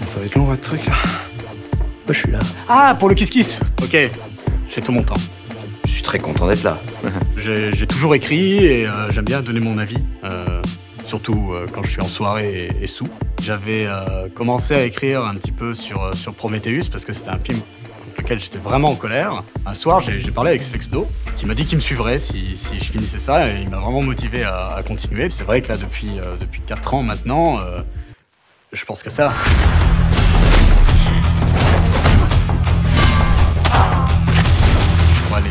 Ça va être long votre truc là. Moi je suis là. Ah, pour le kiss-kiss. Ok, j'ai tout mon temps. Je suis très content d'être là. J'ai toujours écrit et j'aime bien donner mon avis, surtout quand je suis en soirée et sous. J'avais commencé à écrire un petit peu sur Prometheus parce que c'était un film contre lequel j'étais vraiment en colère. Un soir, j'ai parlé avec Slexno qui m'a dit qu'il me suivrait si je finissais ça et il m'a vraiment motivé à continuer. C'est vrai que là, depuis 4 ans maintenant, je pense qu'à ça.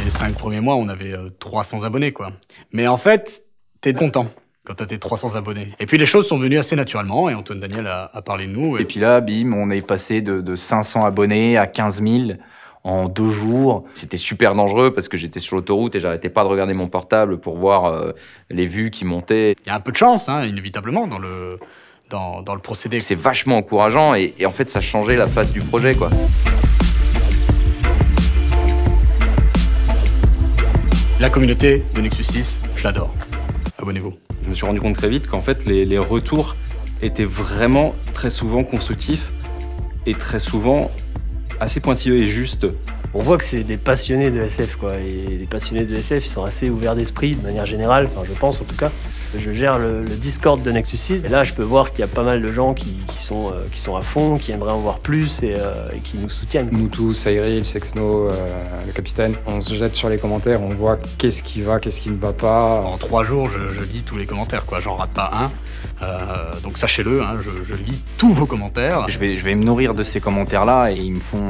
Les 5 premiers mois, on avait 300 abonnés, quoi. Mais en fait, t'es content quand t'as tes 300 abonnés. Et puis les choses sont venues assez naturellement, et Antoine Daniel a parlé de nous. Et puis là, bim, on est passé de 500 abonnés à 15 000 en 2 jours. C'était super dangereux parce que j'étais sur l'autoroute et j'arrêtais pas de regarder mon portable pour voir les vues qui montaient. Il y a un peu de chance, hein, inévitablement, dans le procédé. C'est vachement encourageant et en fait, ça changeait la face du projet, quoi. La communauté de Nexus 6, je l'adore. Abonnez-vous. Je me suis rendu compte très vite qu'en fait les retours étaient vraiment très souvent constructifs et très souvent assez pointilleux et justes. On voit que c'est des passionnés de SF, quoi. Et les passionnés de SF, ils sont assez ouverts d'esprit, de manière générale, enfin je pense en tout cas. Je gère le Discord de Nexus 6 et là je peux voir qu'il y a pas mal de gens qui sont à fond, qui aimeraient en voir plus et qui nous soutiennent. Nous tous, Cyril, Sexno, le capitaine, on se jette sur les commentaires, on voit qu'est-ce qui va, qu'est-ce qui ne va pas. En 3 jours, je lis tous les commentaires, quoi. J'en rate pas un. Donc sachez-le, hein, je lis tous vos commentaires. Je vais me nourrir de ces commentaires-là et ils me font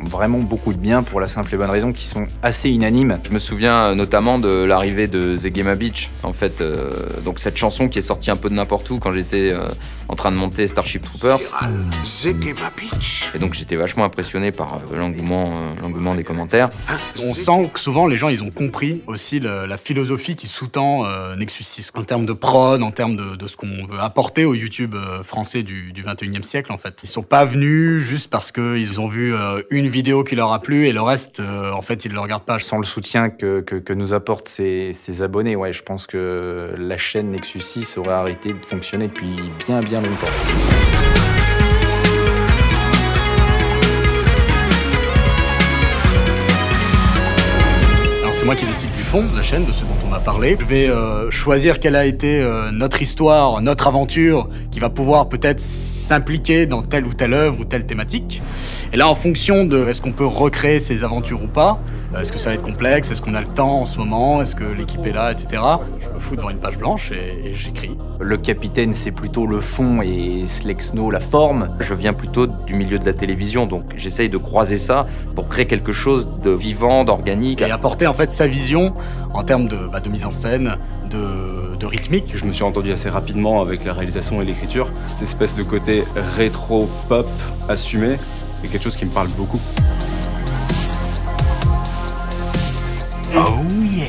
vraiment beaucoup de bien pour la simple et bonne raison qu'ils sont assez unanimes. Je me souviens notamment de l'arrivée de Zegema Beach, en fait. Donc cette chanson qui est sortie un peu de n'importe où quand j'étais en train de monter Starship Troopers. Et donc j'étais vachement impressionné par l'engouement des commentaires. On sent que souvent les gens ils ont compris aussi la philosophie qui sous-tend Nexus 6 en termes de prod, en termes de ce qu'on veut apporter au YouTube français du 21e siècle en fait. Ils sont pas venus juste parce qu'ils ont vu une vidéo qui leur a plu et le reste en fait ils le regardent pas. Sans le soutien que nous apportent ces abonnés, ouais, je pense que la chaîne Nexus 6 aurait arrêté de fonctionner depuis bien longtemps. Alors c'est moi qui décide du fond de la chaîne, de ce dont on a parlé. Je vais choisir quelle a été notre histoire, notre aventure, qui va pouvoir peut-être s'impliquer dans telle ou telle œuvre ou telle thématique. Et là, en fonction de est-ce qu'on peut recréer ces aventures ou pas, est-ce que ça va être complexe, est-ce qu'on a le temps en ce moment, est-ce que l'équipe est là, etc. Je me fous devant une page blanche et j'écris. Le capitaine, c'est plutôt le fond et Slexno, la forme. Je viens plutôt du milieu de la télévision, donc j'essaye de croiser ça pour créer quelque chose de vivant, d'organique. Et apporter en fait sa vision en termes de mise en scène, de rythmique. Je me suis entendu assez rapidement avec la réalisation et l'écriture. Cette espèce de côté rétro-pop assumé est quelque chose qui me parle beaucoup.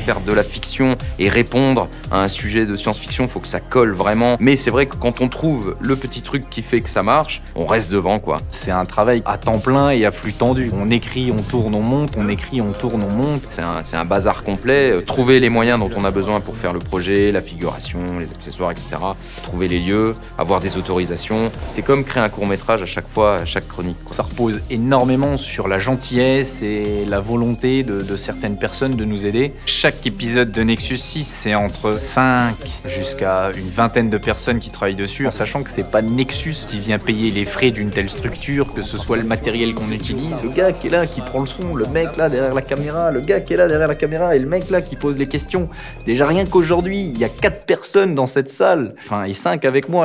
Faire de la fiction et répondre à un sujet de science-fiction, faut que ça colle vraiment. Mais c'est vrai que quand on trouve le petit truc qui fait que ça marche, on reste devant, quoi. C'est un travail à temps plein et à flux tendu. On écrit, on tourne, on monte, on écrit, on tourne, on monte. C'est un bazar complet. Trouver les moyens dont on a besoin pour faire le projet, la figuration, les accessoires, etc. Trouver les lieux, avoir des autorisations. C'est comme créer un court-métrage à chaque fois, à chaque chronique, quoi. Ça repose énormément sur la gentillesse et la volonté de certaines personnes de nous aider. Chaque épisode de Nexus 6, c'est entre 5 jusqu'à une vingtaine de personnes qui travaillent dessus, en sachant que c'est pas Nexus qui vient payer les frais d'une telle structure, que ce soit le matériel qu'on utilise, le gars qui est là, qui prend le son, le mec là derrière la caméra, le gars qui est là derrière la caméra et le mec là qui pose les questions. Déjà rien qu'aujourd'hui, il y a 4 personnes dans cette salle, enfin et 5 avec moi.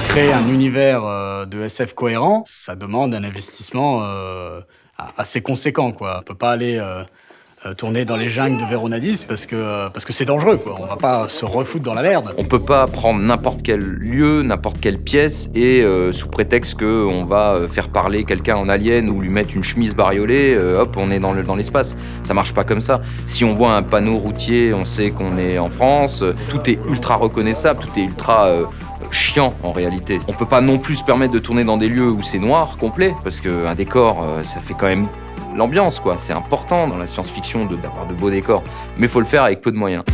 Créer un univers de SF cohérent, ça demande un investissement assez conséquent, quoi. On peut pas aller tourner dans les jungles de Véronadis parce que c'est dangereux, quoi. On va pas se refoutre dans la merde. On peut pas prendre n'importe quel lieu, n'importe quelle pièce et sous prétexte qu'on va faire parler quelqu'un en alien ou lui mettre une chemise bariolée, hop, on est dans l'espace. Ça marche pas comme ça. Si on voit un panneau routier, on sait qu'on est en France. Tout est ultra reconnaissable, tout est ultra chiant en réalité. On peut pas non plus se permettre de tourner dans des lieux où c'est noir, complet, parce qu'un décor, ça fait quand même l'ambiance, quoi. C'est important dans la science-fiction d'avoir de beaux décors, mais il faut le faire avec peu de moyens.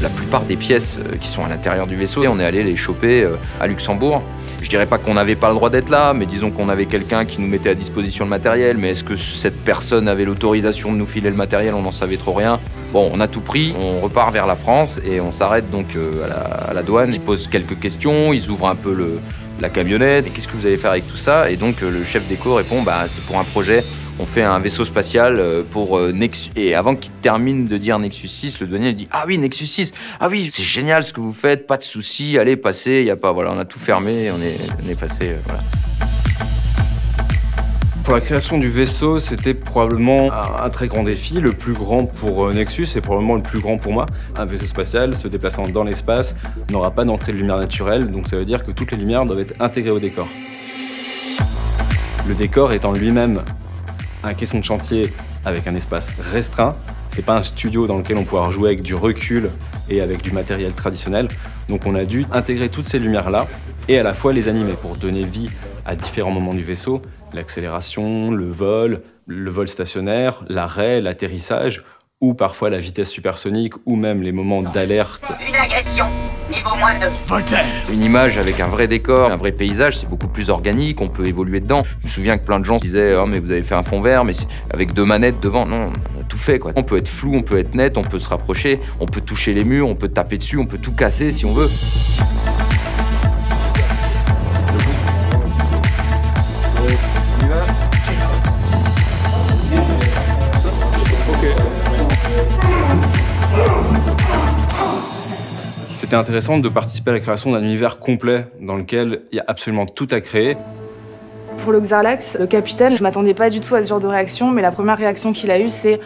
La plupart des pièces qui sont à l'intérieur du vaisseau, on est allé les choper à Luxembourg. Je dirais pas qu'on n'avait pas le droit d'être là, mais disons qu'on avait quelqu'un qui nous mettait à disposition le matériel. Mais est-ce que cette personne avait l'autorisation de nous filer le matériel? On n'en savait trop rien. Bon, on a tout pris, on repart vers la France et on s'arrête donc à la douane. Ils posent quelques questions, ils ouvrent un peu la camionnette. Et qu'est-ce que vous allez faire avec tout ça? Et donc le chef d'éco répond, bah c'est pour un projet. On fait un vaisseau spatial pour Nexus. Et avant qu'il termine de dire Nexus 6, le douanier dit: ah oui, Nexus 6, ah oui, c'est génial ce que vous faites, pas de soucis, allez, passez, y a pas, voilà, on a tout fermé, on est passé, voilà. Pour la création du vaisseau, c'était probablement un très grand défi, le plus grand pour Nexus et probablement le plus grand pour moi. Un vaisseau spatial se déplaçant dans l'espace n'aura pas d'entrée de lumière naturelle, donc ça veut dire que toutes les lumières doivent être intégrées au décor. Le décor étant lui-même un caisson de chantier avec un espace restreint, c'est pas un studio dans lequel on pourra jouer avec du recul et avec du matériel traditionnel. Donc on a dû intégrer toutes ces lumières-là et à la fois les animer pour donner vie à différents moments du vaisseau, l'accélération, le vol stationnaire, l'arrêt, l'atterrissage, ou parfois la vitesse supersonique, ou même les moments d'alerte. Une agression, niveau -2. Voltaire! Une image avec un vrai décor, un vrai paysage, c'est beaucoup plus organique, on peut évoluer dedans. Je me souviens que plein de gens disaient: oh mais vous avez fait un fond vert, mais avec 2 manettes devant. Non, on a tout fait, quoi. On peut être flou, on peut être net, on peut se rapprocher, on peut toucher les murs, on peut taper dessus, on peut tout casser si on veut. C'était intéressant de participer à la création d'un univers complet dans lequel il y a absolument tout à créer. Pour le Xarlax, le capitaine, je m'attendais pas du tout à ce genre de réaction, mais la première réaction qu'il a eue, c'est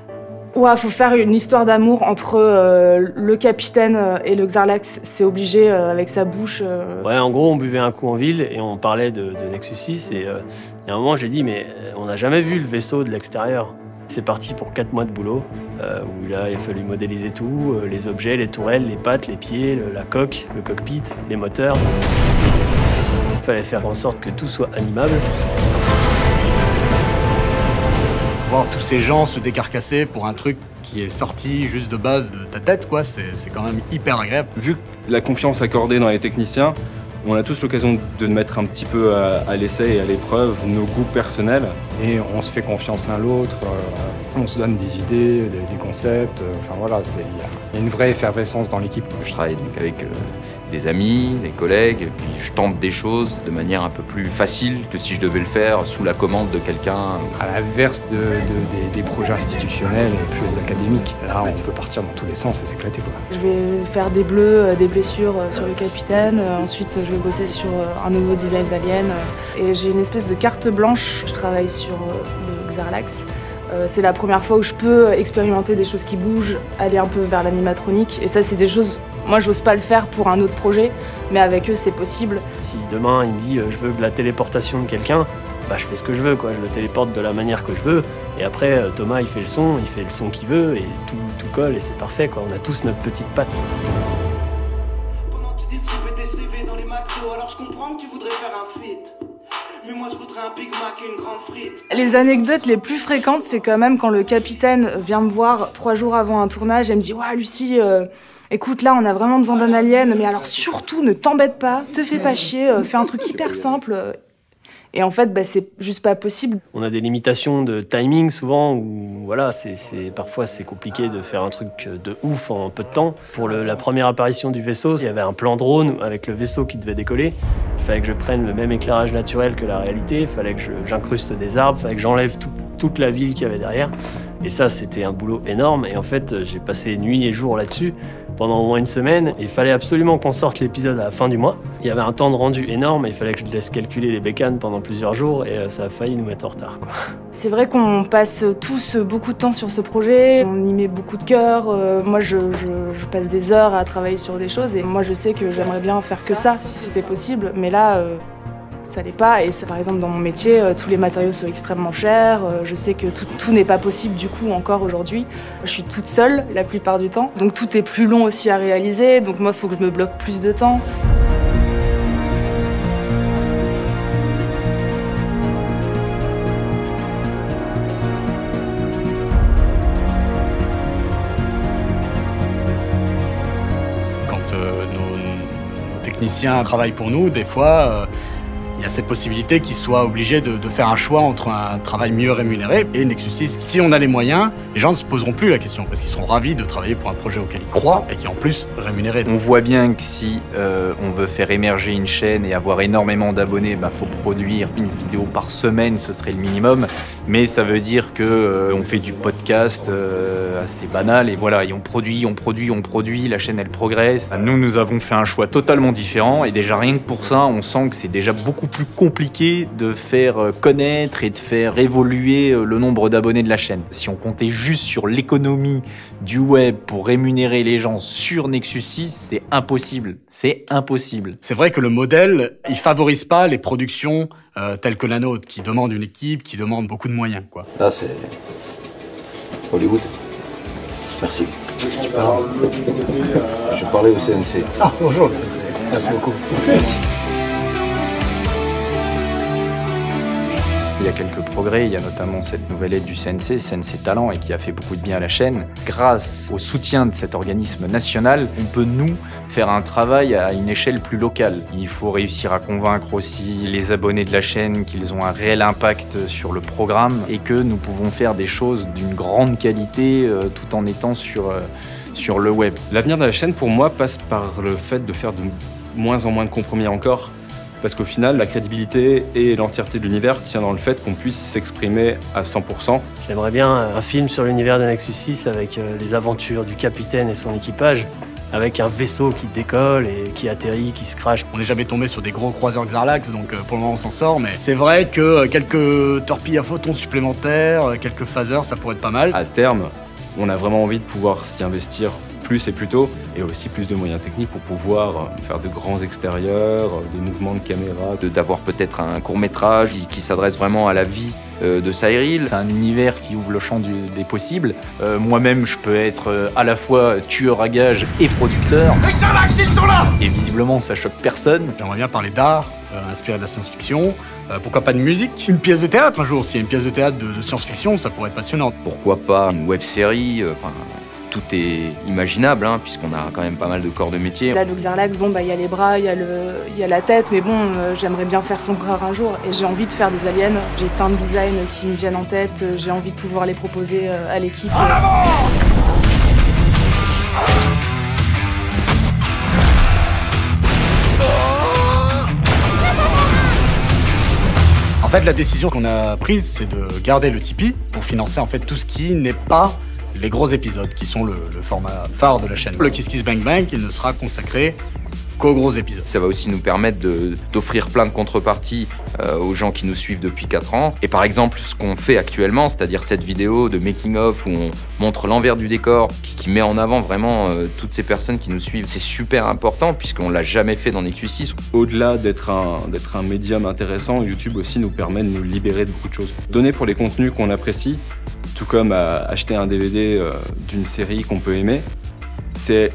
« Ouah, faut faire une histoire d'amour entre le capitaine et le Xarlax, c'est obligé avec sa bouche. » Ouais, en gros, on buvait un coup en ville et on parlait de Nexus 6 et il y a un moment, j'ai dit « Mais on n'a jamais vu le vaisseau de l'extérieur. » C'est parti pour 4 mois de boulot, où là, il a fallu modéliser tout, les objets, les tourelles, les pattes, les pieds, la coque, le cockpit, les moteurs. Il fallait faire en sorte que tout soit animable. Voir tous ces gens se décarcasser pour un truc qui est sorti juste de base de ta tête, quoi, c'est quand même hyper agréable. Vu la confiance accordée dans les techniciens, on a tous l'occasion de mettre un petit peu à l'essai et à l'épreuve nos goûts personnels. Et on se fait confiance l'un l'autre, on se donne des idées, des concepts, enfin voilà, il y a une vraie effervescence dans l'équipe. Je travaille donc avec des amis, des collègues, et puis je tente des choses de manière un peu plus facile que si je devais le faire sous la commande de quelqu'un. À l'inverse des projets institutionnels et plus académiques, là on peut partir dans tous les sens et s'éclater, quoi. Je vais faire des bleus, des blessures sur le capitaine, ensuite je vais bosser sur un nouveau design d'alien. Et j'ai une espèce de carte blanche, je travaille sur le Xarlax. C'est la première fois où je peux expérimenter des choses qui bougent, aller un peu vers l'animatronique. Et ça, c'est des choses, moi, j'ose pas le faire pour un autre projet, mais avec eux, c'est possible. Si demain, il me dit je veux de la téléportation de quelqu'un, bah, je fais ce que je veux, quoi. Je le téléporte de la manière que je veux. Et après, Thomas, il fait le son qu'il veut, et tout colle, et c'est parfait, quoi. On a tous notre petite patte. Pendant que tu distribues tes CV dans les macros, alors je comprends que tu voudrais faire un feat. Mais moi, je voudrais un Big Mac et une grande frite. Les anecdotes les plus fréquentes, c'est quand même quand le capitaine vient me voir 3 jours avant un tournage et me dit « Ouais, Lucie, écoute, là, on a vraiment besoin d'un alien, mais alors surtout, ne t'embête pas, te fais pas chier, fais un truc hyper simple. » Et en fait, bah, c'est juste pas possible. On a des limitations de timing souvent, où voilà, parfois c'est compliqué de faire un truc de ouf en peu de temps. Pour la première apparition du vaisseau, il y avait un plan drone avec le vaisseau qui devait décoller. Il fallait que je prenne le même éclairage naturel que la réalité, il fallait que j'incruste des arbres, il fallait que j'enlève toute la ville qu'il y avait derrière. Et ça, c'était un boulot énorme. Et en fait, j'ai passé nuit et jour là-dessus pendant au moins une semaine. Il fallait absolument qu'on sorte l'épisode à la fin du mois. Il y avait un temps de rendu énorme et il fallait que je laisse calculer les bécanes pendant plusieurs jours et ça a failli nous mettre en retard, quoi. C'est vrai qu'on passe tous beaucoup de temps sur ce projet, on y met beaucoup de cœur. Moi, je passe des heures à travailler sur des choses et moi, je sais que j'aimerais bien faire que ça, si c'était possible. Mais là, ça l'est pas. Et par exemple, dans mon métier, tous les matériaux sont extrêmement chers. Je sais que tout n'est pas possible du coup encore aujourd'hui. Je suis toute seule la plupart du temps. Donc tout est plus long aussi à réaliser. Donc moi, il faut que je me bloque plus de temps. Nos techniciens travaillent pour nous, des fois, il y a cette possibilité qu'ils soient obligés de faire un choix entre un travail mieux rémunéré et Nexus 6. Si on a les moyens, les gens ne se poseront plus la question parce qu'ils seront ravis de travailler pour un projet auquel ils croient et qui est en plus rémunéré. On voit bien que si on veut faire émerger une chaîne et avoir énormément d'abonnés, faut produire une vidéo par semaine, ce serait le minimum. Mais ça veut dire que on fait du podcast assez banal et voilà, et on produit, la chaîne elle progresse. Nous avons fait un choix totalement différent et déjà rien que pour ça, on sent que c'est déjà beaucoup plus compliqué de faire connaître et de faire évoluer le nombre d'abonnés de la chaîne. Si on comptait juste sur l'économie du web pour rémunérer les gens sur Nexus 6, c'est impossible. C'est impossible. C'est vrai que le modèle, il favorise pas les productions telles que la nôtre, qui demandent une équipe, qui demandent beaucoup de moyens, quoi. Là, c'est Hollywood. Merci. Tu parles. Je parlais au CNC. Ah, bonjour, le CNC. Merci beaucoup. Merci. Il y a quelques progrès, il y a notamment cette nouvelle aide du CNC Talent, et qui a fait beaucoup de bien à la chaîne. Grâce au soutien de cet organisme national, on peut, nous, faire un travail à une échelle plus locale. Il faut réussir à convaincre aussi les abonnés de la chaîne qu'ils ont un réel impact sur le programme et que nous pouvons faire des choses d'une grande qualité tout en étant sur le web. L'avenir de la chaîne, pour moi, passe par le fait de faire de moins en moins de compromis encore. Parce qu'au final, la crédibilité et l'entièreté de l'univers tient dans le fait qu'on puisse s'exprimer à 100%. J'aimerais bien un film sur l'univers de Nexus 6 avec les aventures du capitaine et son équipage, avec un vaisseau qui décolle et qui atterrit, qui se crache. On n'est jamais tombé sur des gros croiseurs Xarlax, donc pour le moment on s'en sort, mais c'est vrai que quelques torpilles à photons supplémentaires, quelques phasers, ça pourrait être pas mal. À terme, on a vraiment envie de pouvoir s'y investir plus et plus tôt, et aussi plus de moyens techniques pour pouvoir faire de grands extérieurs, des mouvements de caméra. D'avoir peut-être un court-métrage qui s'adresse vraiment à la vie de Cyril. C'est un univers qui ouvre le champ des possibles. Moi-même, je peux être à la fois tueur à gages et producteur. Xarlax, ils sont là! Et visiblement, ça choque personne. J'aimerais bien parler d'art, inspiré de la science-fiction. Pourquoi pas de musique? Une pièce de théâtre un jour, s'il y a une pièce de théâtre de science-fiction, ça pourrait être passionnant. Pourquoi pas une web-série, tout est imaginable, puisqu'on a quand même pas mal de corps de métier. Là, le Xarlax, il y a les bras, il y a la tête, mais j'aimerais bien faire son corps un jour. Et j'ai envie de faire des aliens. J'ai plein de designs qui me viennent en tête. J'ai envie de pouvoir les proposer à l'équipe. En avant! En fait, la décision qu'on a prise, c'est de garder le Tipeee pour financer en fait tout ce qui n'est pas les gros épisodes, qui sont le format phare de la chaîne. Le Kiss Kiss Bang Bang, il ne sera consacré qu'aux gros épisodes. Ça va aussi nous permettre d'offrir plein de contreparties aux gens qui nous suivent depuis 4 ans. Et par exemple, ce qu'on fait actuellement, c'est-à-dire cette vidéo de making-of où on montre l'envers du décor, qui met en avant vraiment toutes ces personnes qui nous suivent, c'est super important puisqu'on l'a jamais fait dans Nexus 6. Au-delà d'être un médium intéressant, YouTube aussi nous permet de nous libérer de beaucoup de choses. Donner pour les contenus qu'on apprécie, tout comme acheter un DVD d'une série qu'on peut aimer, c'est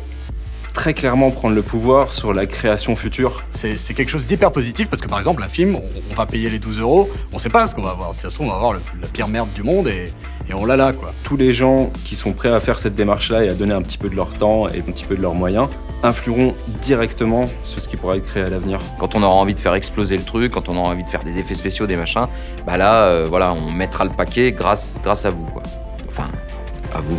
très clairement prendre le pouvoir sur la création future. C'est quelque chose d'hyper positif parce que par exemple un film, on va payer les 12 €, on sait pas ce qu'on va avoir. Si ça se trouve, on va avoir la pire merde du monde et on l'a là, quoi. Tous les gens qui sont prêts à faire cette démarche-là et à donner un petit peu de leur temps et un petit peu de leurs moyens influeront directement sur ce qui pourra être créé à l'avenir. Quand on aura envie de faire exploser le truc, quand on aura envie de faire des effets spéciaux, des machins, là, voilà, on mettra le paquet grâce à vous, quoi. Enfin, à vous.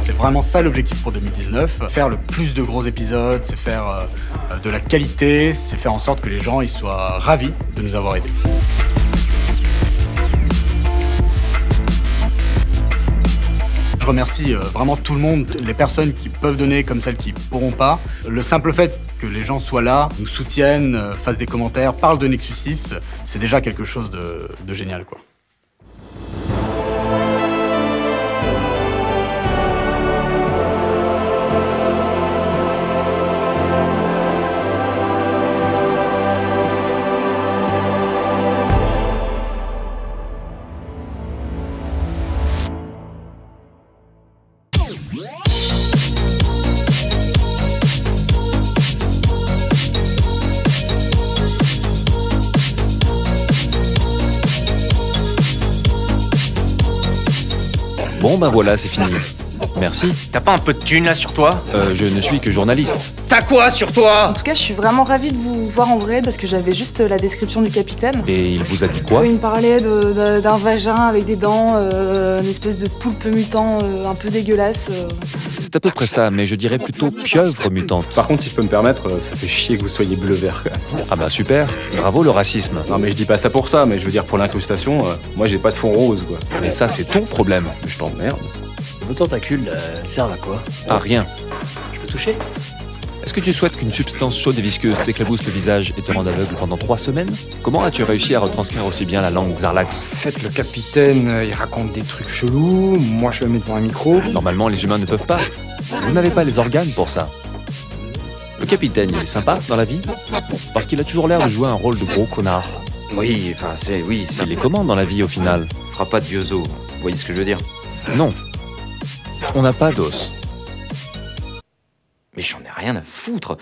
C'est vraiment ça l'objectif pour 2019. Faire le plus de gros épisodes, c'est faire de la qualité, c'est faire en sorte que les gens ils soient ravis de nous avoir aidés. Je remercie vraiment tout le monde, les personnes qui peuvent donner comme celles qui ne pourront pas. Le simple fait que les gens soient là, nous soutiennent, fassent des commentaires, parlent de Nexus 6, c'est déjà quelque chose de génial, quoi. Bon ben voilà, c'est fini. Merci. T'as pas un peu de thune là sur toi? Je ne suis que journaliste. T'as quoi sur toi? En tout cas, je suis vraiment ravie de vous voir en vrai parce que j'avais juste la description du capitaine. Et il vous a dit quoi? Il me parlait d'un vagin avec des dents, une espèce de poulpe mutant un peu dégueulasse. C'est à peu près ça, mais je dirais plutôt pieuvre mutante. Par contre, si je peux me permettre, ça fait chier que vous soyez bleu-vert. Ah bah super, bravo le racisme. Non mais je dis pas ça pour ça, mais je veux dire pour l'incrustation, moi j'ai pas de fond rose quoi. Mais ça c'est ton problème. Je t'emmerde. Vos tentacules servent à quoi? Ah rien. Je peux toucher? Est-ce que tu souhaites qu'une substance chaude et visqueuse t'éclabousse le visage et te rende aveugle pendant 3 semaines? Comment as-tu réussi à retranscrire aussi bien la langue Xarlax? Faites le capitaine, il raconte des trucs chelous, moi je me mets devant un micro. Normalement les humains ne peuvent pas. Vous n'avez pas les organes pour ça. Le capitaine, il est sympa dans la vie? Parce qu'il a toujours l'air de jouer un rôle de gros connard. Oui, enfin, oui, ça Il est comment dans la vie au final? fera pas de vieux os. Vous voyez ce que je veux dire? Non. On n'a pas d'os. Mais j'en ai rien à foutre.